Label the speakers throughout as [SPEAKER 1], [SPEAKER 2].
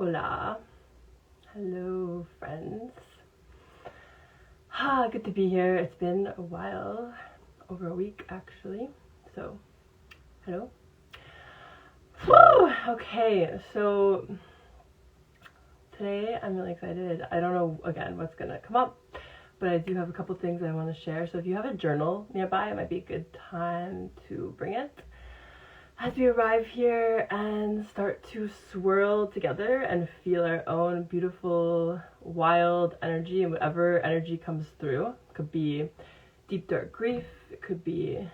[SPEAKER 1] Hola. Hello, friends. Good to be here. It's been a while, over a week actually. So, hello. Woo! Okay, so today I'm really excited. I don't know, again, what's gonna come up, but I do have a couple things I want to share. So if you have a journal nearby, it might be a good time to bring it as we arrive here and start to swirl together and feel our own beautiful, wild energy, and whatever energy comes through. It could be deep, dark grief, it could be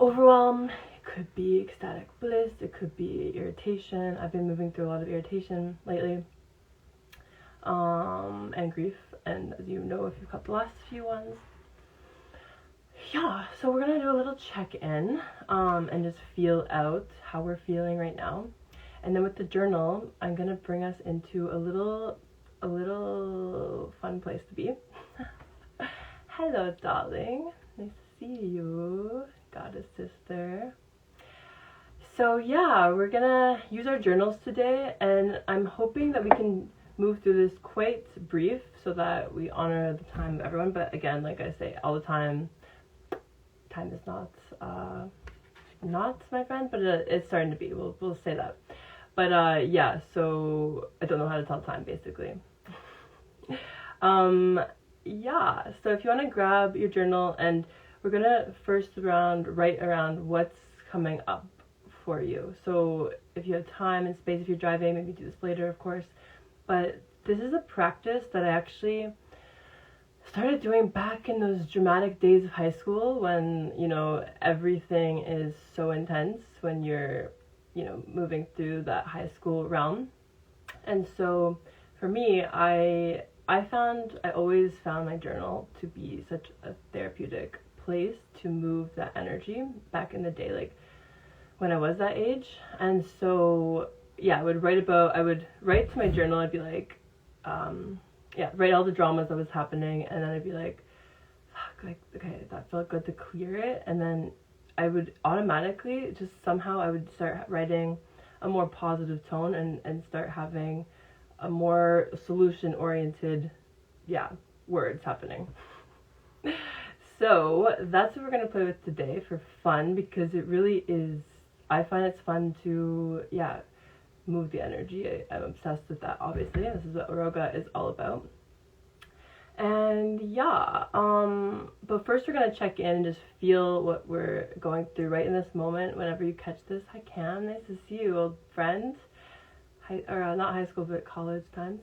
[SPEAKER 1] overwhelm, it could be ecstatic bliss, it could be irritation. I've been moving through a lot of irritation lately, and grief, and as you know, if you've got the last few ones. Yeah, so we're gonna do a little check-in and just feel out how we're feeling right now. And then with the journal, I'm gonna bring us into a little fun place to be. Hello, darling. Nice to see you, goddess sister. So yeah, we're gonna use our journals today, and I'm hoping that we can move through this quite brief so that we honor the time of everyone. But again, like I say all the time is not my friend, but it's starting to be. We'll say that. But yeah, so I don't know how to tell time basically. Yeah, so if you want to grab your journal, and we're gonna first write around what's coming up for you. So if you have time and space, if you're driving, maybe do this later, of course. But this is a practice that I actually started doing back in those dramatic days of high school when, you know, everything is so intense when you're, you know, moving through that high school realm. And so for me, I always found my journal to be such a therapeutic place to move that energy back in the day, like when I was that age. And so yeah, I would write to my journal. I'd be like, write all the dramas that was happening, and then I'd be like, fuck, like, okay, that felt good to clear it. And then I would automatically, just somehow, I would start writing a more positive tone and start having a more solution-oriented, words happening. So that's what we're going to play with today for fun, because it really is, I find it's fun to, move the energy. I'm obsessed with that, obviously. This is what ROGA is all about. And but first we're going to check in and just feel what we're going through right in this moment. Whenever you catch this, hi Cam, nice to see you, old friend. Not high school, but college times.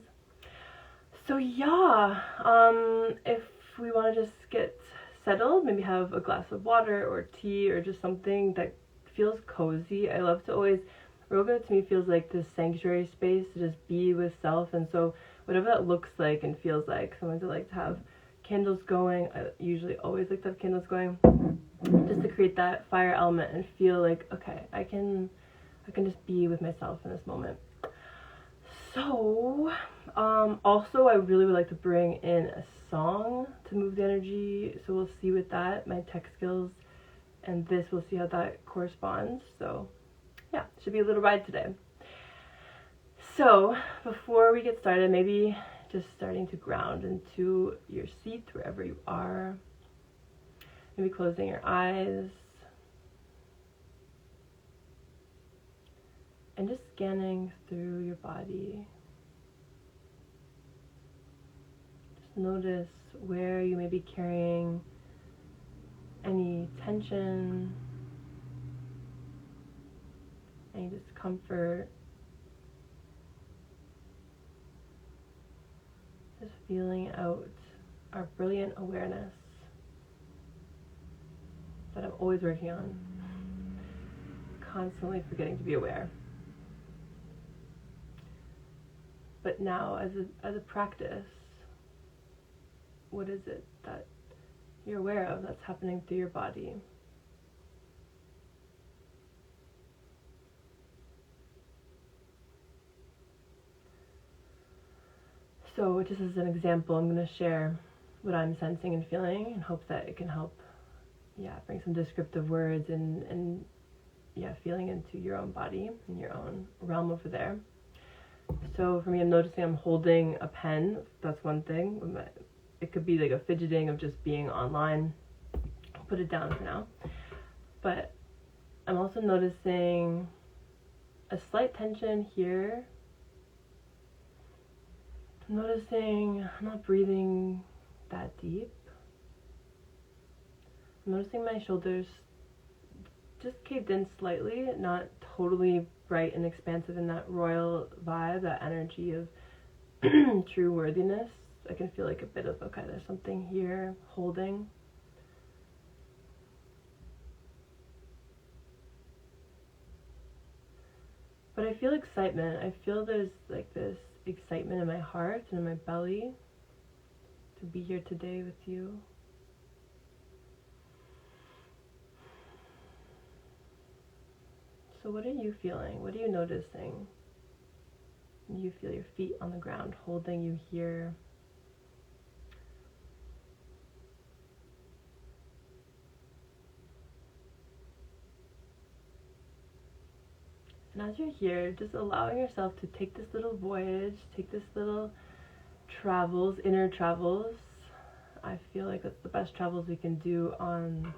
[SPEAKER 1] So if we want to just get settled, maybe have a glass of water or tea or just something that feels cozy. I love to always, ROGA to me feels like this sanctuary space to just be with self. And so whatever that looks like and feels like, sometimes I like to have candles going. I usually always like to have candles going, just to create that fire element and feel like, okay, I can just be with myself in this moment. So also I really would like to bring in a song to move the energy. So we'll see with that, my tech skills and this, we'll see how that corresponds. So yeah, should be a little ride today. So before we get started, maybe just starting to ground into your seat wherever you are. Maybe closing your eyes. And just scanning through your body. Just notice where you may be carrying any tension, any discomfort. Just feeling out our brilliant awareness that I'm always working on. Constantly forgetting to be aware. But now, as a practice, what is it that you're aware of that's happening through your body? So just as an example, I'm going to share what I'm sensing and feeling and hope that it can help, bring some descriptive words and feeling into your own body and your own realm over there. So for me, I'm noticing I'm holding a pen. That's one thing. It could be like a fidgeting of just being online. I'll put it down for now. But I'm also noticing a slight tension here. I'm noticing I'm not breathing that deep. I'm noticing my shoulders just caved in slightly, not totally bright and expansive in that royal vibe, that energy of true worthiness. I can feel like a bit of, okay, there's something here holding. But I feel excitement. I feel there's like this excitement in my heart and in my belly to be here today with you. So what are you feeling? What are you noticing? You feel your feet on the ground holding you here. And as you're here, just allowing yourself to take this little voyage, take this little travels, inner travels. I feel like that's the best travels we can do on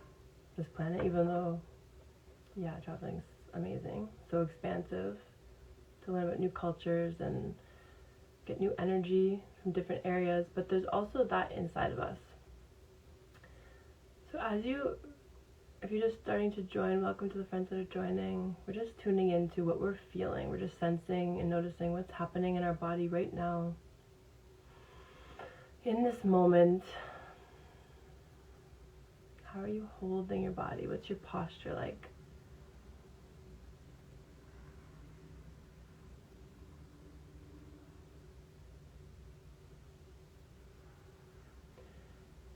[SPEAKER 1] this planet, even though, yeah, traveling's amazing, so expansive, to learn about new cultures and get new energy from different areas, but there's also that inside of us. So if you're just starting to join, welcome to the friends that are joining. We're just tuning into what we're feeling. We're just sensing and noticing what's happening in our body right now. In this moment, how are you holding your body? What's your posture like?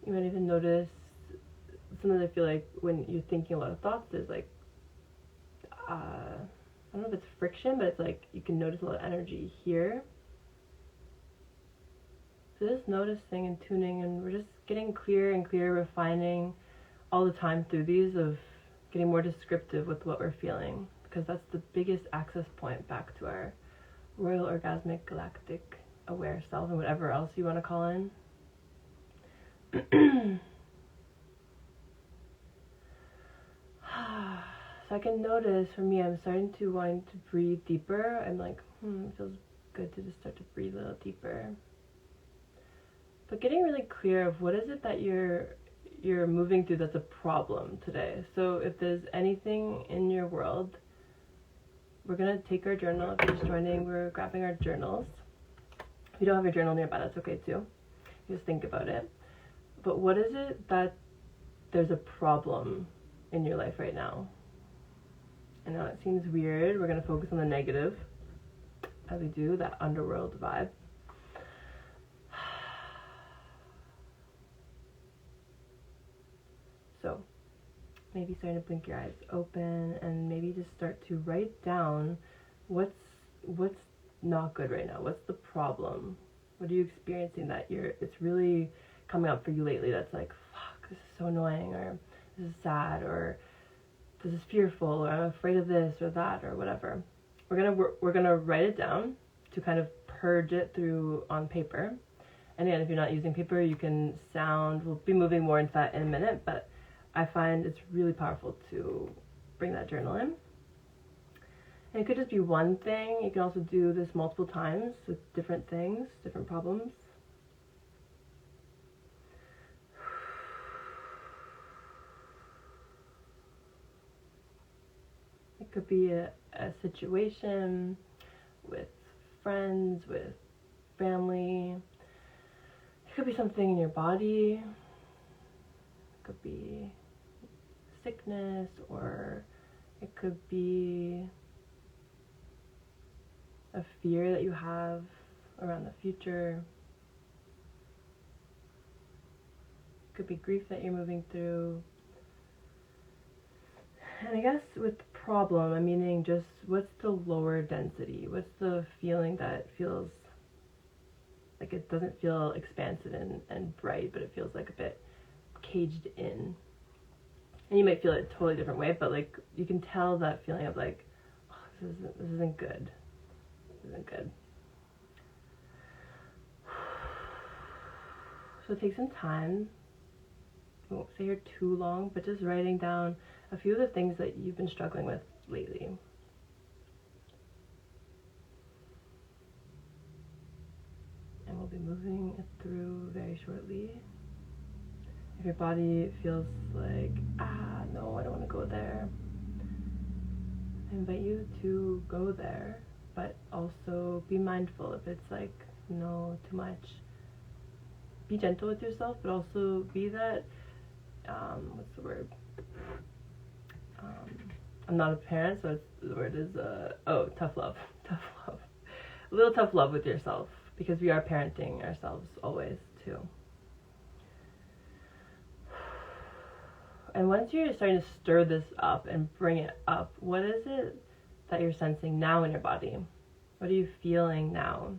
[SPEAKER 1] You might even notice, sometimes I feel like when you're thinking a lot of thoughts, there's like, I don't know if it's friction, but it's like you can notice a lot of energy here. So just noticing and tuning, and we're just getting clearer and clearer, refining all the time through these, of getting more descriptive with what we're feeling, because that's the biggest access point back to our royal orgasmic galactic aware self and whatever else you want to call in. So I can notice, for me, I'm starting to want to breathe deeper. I'm like, it feels good to just start to breathe a little deeper. But getting really clear of what is it that you're moving through that's a problem today. So if there's anything in your world, we're going to take our journal. If you're just joining, we're grabbing our journals. If you don't have your journal nearby, that's okay too. Just think about it. But what is it that there's a problem in your life right now? I know it seems weird. We're going to focus on the negative, as we do, that underworld vibe. So maybe starting to blink your eyes open and maybe just start to write down what's not good right now. What's the problem? What are you experiencing that it's really coming up for you lately that's like, fuck, this is so annoying, or this is sad, or this is fearful, or I'm afraid of this or that, or whatever. We're gonna write it down to kind of purge it through on paper. And again, if you're not using paper, you can sound. We'll be moving more into that in a minute, but I find it's really powerful to bring that journal in. And it could just be one thing. You can also do this multiple times with different things, different problems. It could be a situation with friends, with family. It could be something in your body. It could be sickness, or it could be a fear that you have around the future. It could be grief that you're moving through. And I guess with problem, I'm meaning just what's the lower density? What's the feeling that feels like it doesn't feel expansive and bright, but it feels like a bit caged in? And you might feel it a totally different way, but like you can tell that feeling of like, oh, this isn't good. This isn't good. So take some time. I won't stay here too long, but just writing down a few of the things that you've been struggling with lately. And we'll be moving it through very shortly. If your body feels like, no, I don't want to go there, I invite you to go there, but also be mindful if it's like, no, too much. Be gentle with yourself, but also be that, what's the word? I'm not a parent, so the word is, tough love. Tough love. A little tough love with yourself, because we are parenting ourselves always, too. And once you're starting to stir this up and bring it up, what is it that you're sensing now in your body? What are you feeling now?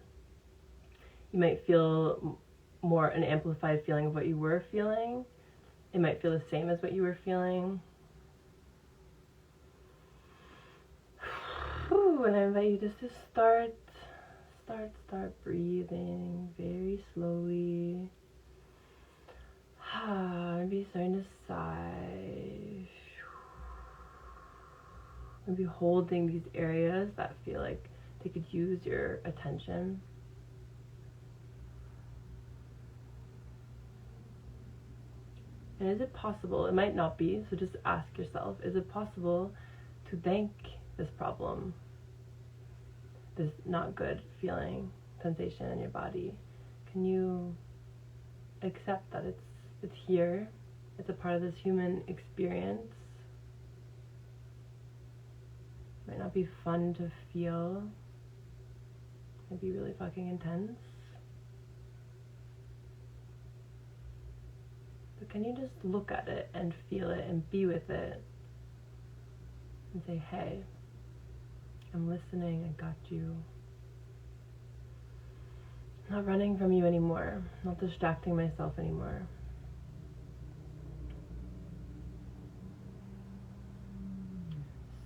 [SPEAKER 1] You might feel more an amplified feeling of what you were feeling. It might feel the same as what you were feeling. And I invite you just to start breathing very slowly. Maybe starting to sigh. Maybe holding these areas that feel like they could use your attention. And is it possible, it might not be, so just ask yourself, is it possible to thank this problem, this not good feeling, sensation in your body? Can you accept that it's here, it's a part of this human experience? Might not be fun to feel, might be really fucking intense. But can you just look at it and feel it and be with it and say, hey, I'm listening, I got you. I'm not running from you anymore, I'm not distracting myself anymore.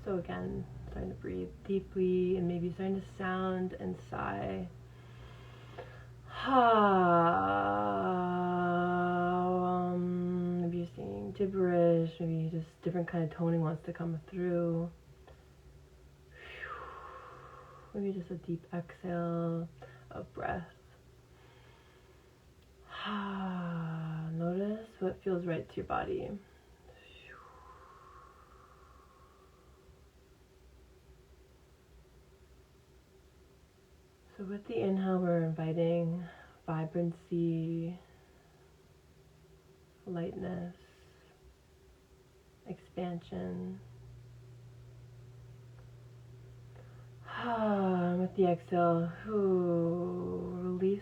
[SPEAKER 1] So again, starting to breathe deeply and maybe starting to sound and sigh. Maybe you're seeing gibberish, maybe just different kind of toning wants to come through. Maybe just a deep exhale of breath. Notice what feels right to your body. So with the inhale, we're inviting vibrancy, lightness, expansion. With the exhale, releasing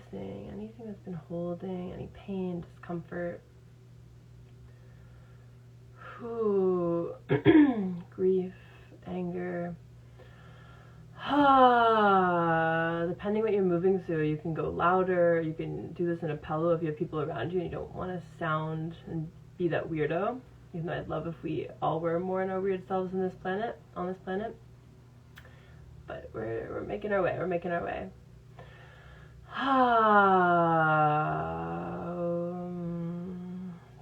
[SPEAKER 1] anything that's been holding, any pain, discomfort. Grief, anger. Depending what you're moving through, you can go louder, you can do this in a pillow if you have people around you and you don't want to sound and be that weirdo. Even though I'd love if we all were more in our weird selves on this planet. But we're making our way,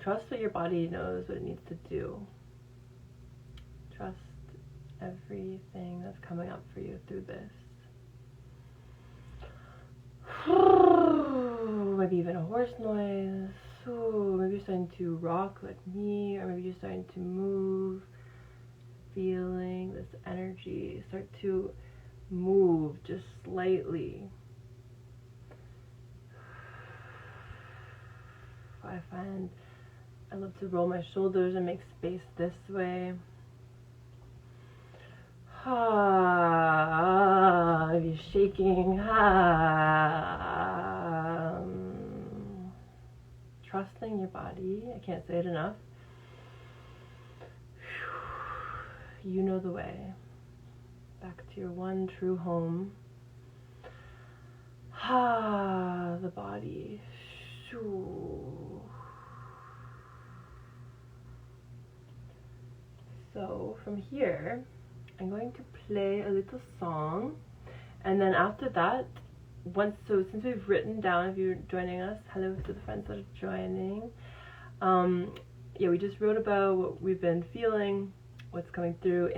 [SPEAKER 1] Trust that your body knows what it needs to do. Trust everything that's coming up for you through this. Maybe even a horse noise. Maybe you're starting to rock like me, or maybe you're starting to move, feeling this energy start to move just slightly. I love to roll my shoulders and make space this way. Maybe shaking. Trusting your body. I can't say it enough. You know the way. Back to your one true home. The body. So from here, I'm going to play a little song, and then after that, since we've written down, if you're joining us, hello to the friends that are joining. Yeah, we just wrote about what we've been feeling, what's coming through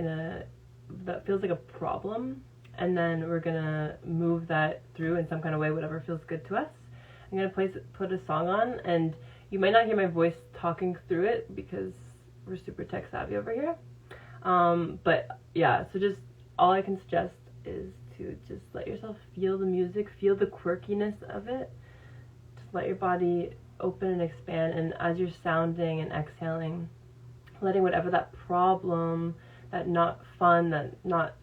[SPEAKER 1] that feels like a problem, and then we're gonna move that through in some kind of way, whatever feels good to us. I'm gonna put a song on, and you might not hear my voice talking through it because we're super tech savvy over here. But yeah, so just all I can suggest is to just let yourself feel the music, feel the quirkiness of it. Just let your body open and expand, and as you're sounding and exhaling, letting whatever that problem, that not fun, that not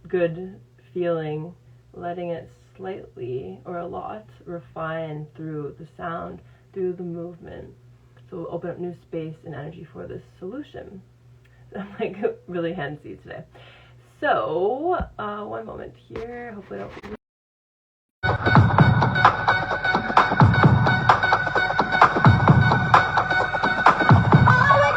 [SPEAKER 1] good feeling, letting it slightly or a lot refine through the sound, through the movement. So we'll open up new space and energy for this solution. I'm like really handsy today. So, one moment here. Hopefully I don't...
[SPEAKER 2] All we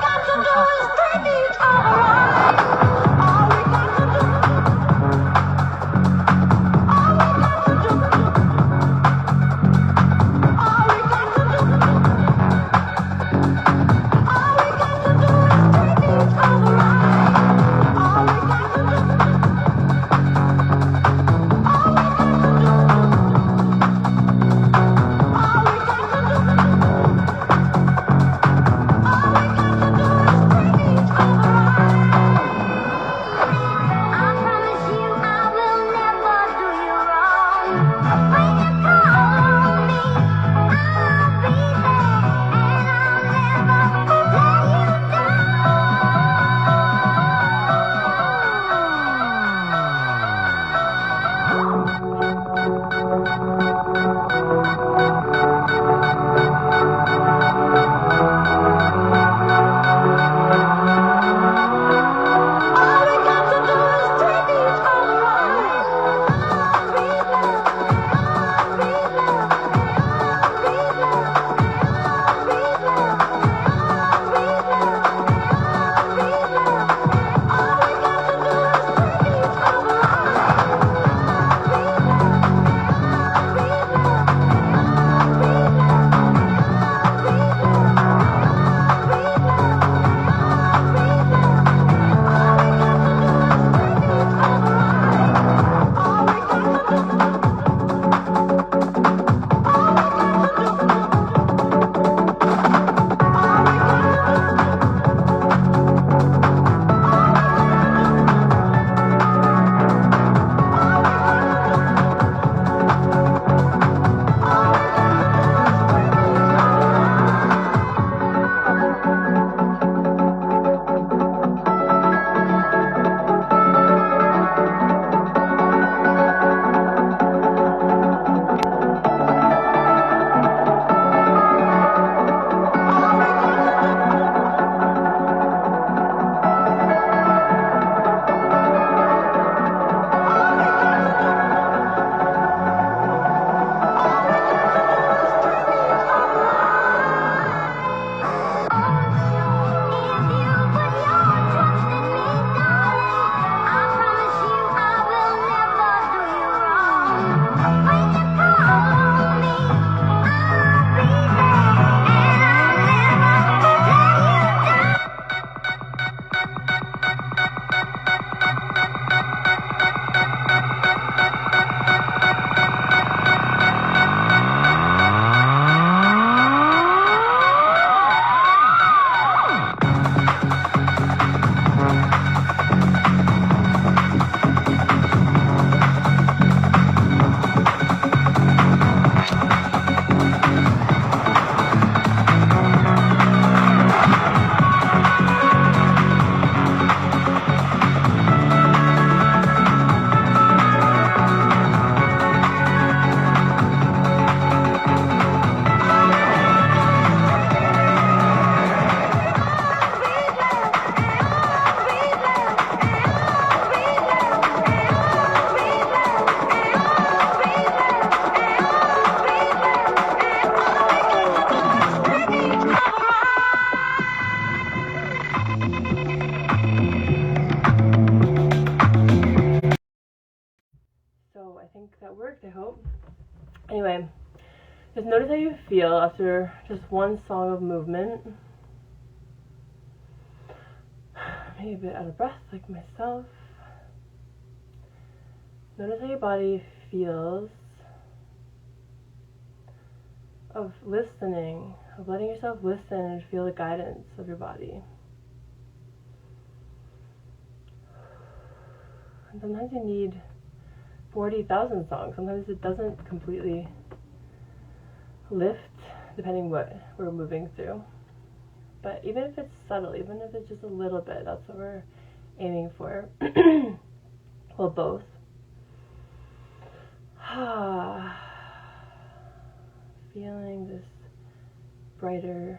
[SPEAKER 1] So I think that worked, I hope. Anyway, just notice how you feel after just one song of movement. Maybe a bit out of breath, like myself. Notice how your body feels of listening, of letting yourself listen and feel the guidance of your body. And sometimes you need 40,000 songs. Sometimes it doesn't completely lift, depending what we're moving through. But even if it's subtle, even if it's just a little bit, that's what we're aiming for. Well, both. Feeling this brighter,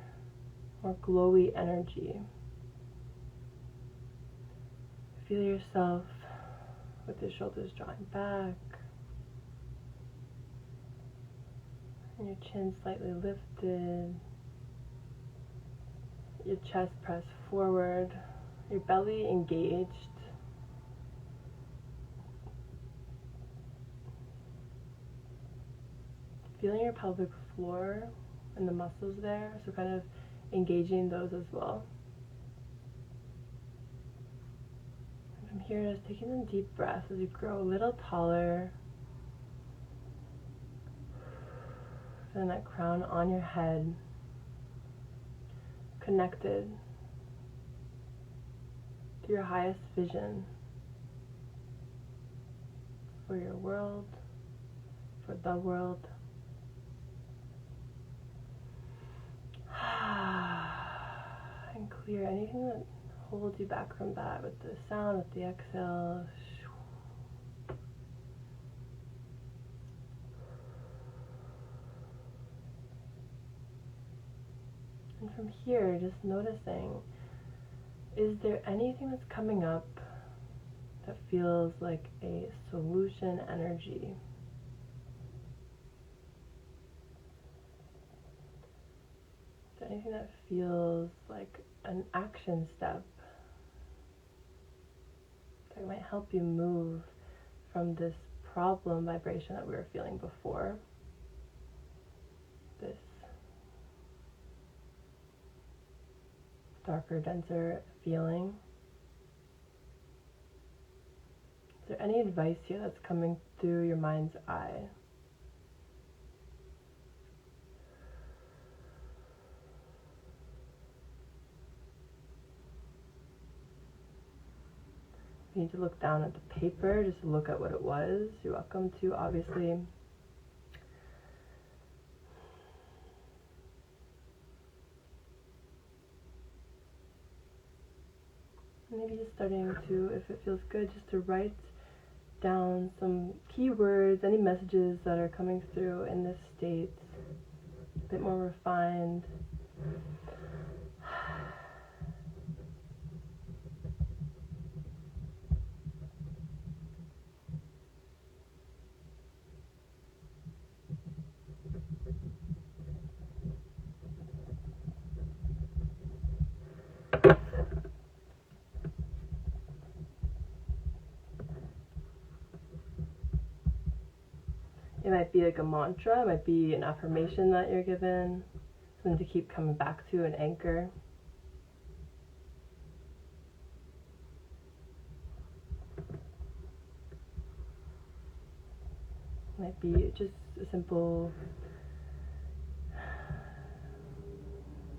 [SPEAKER 1] more glowy energy. Feel yourself with your shoulders drawing back and your chin slightly lifted, your chest pressed forward, your belly engaged. Feeling your pelvic floor and the muscles there, so kind of engaging those as well. And from here, just taking some deep breaths as you grow a little taller. Feeling that crown on your head, connected to your highest vision for your world, for the world. And clear anything that holds you back from that with the sound, with the exhale. And from here, just noticing, is there anything that's coming up that feels like a solution energy? Is there anything that feels like an action step that might help you move from this problem vibration that we were feeling before? This darker, denser feeling. Is there any advice here that's coming through your mind's eye? You need to look down at the paper, just look at what it was. You're welcome to, obviously. Maybe just starting to, if it feels good, just to write down some keywords, any messages that are coming through in this state, a bit more refined. It might be like a mantra, it might be an affirmation that you're given, something to keep coming back to, an anchor. It might be just a simple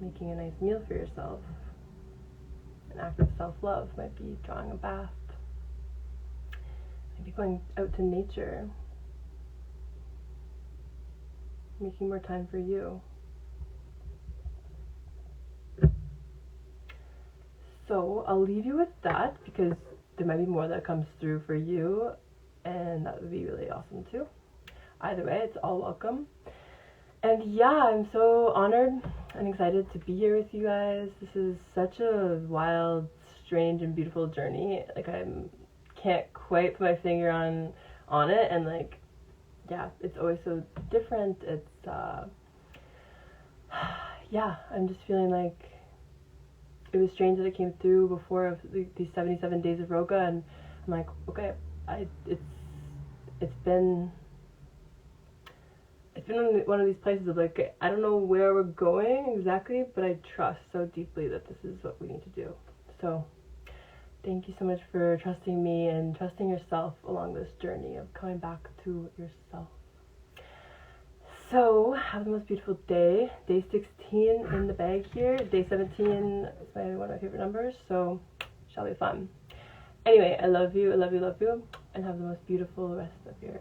[SPEAKER 1] making a nice meal for yourself. An act of self-love might be drawing a bath. Maybe going out to nature. Making more time for you. So I'll leave you with that because there might be more that comes through for you, and that would be really awesome too. Either way, it's all welcome. And yeah, I'm so honored and excited to be here with you guys. This is such a wild, strange, and beautiful journey. Like, I can't quite put my finger on it, and like, yeah, it's always so different. It's yeah, I'm just feeling like it was strange that it came through before these 77 days of ROGA, and I'm like, okay, it's been one of these places of like, I don't know where we're going exactly, but I trust so deeply that this is what we need to do. So thank you so much for trusting me and trusting yourself along this journey of coming back to yourself. So have the most beautiful day. Day 16 in the bag here. Day 17 is one of my favorite numbers, so shall be fun. Anyway, I love you, I love you, love you, and have the most beautiful rest of your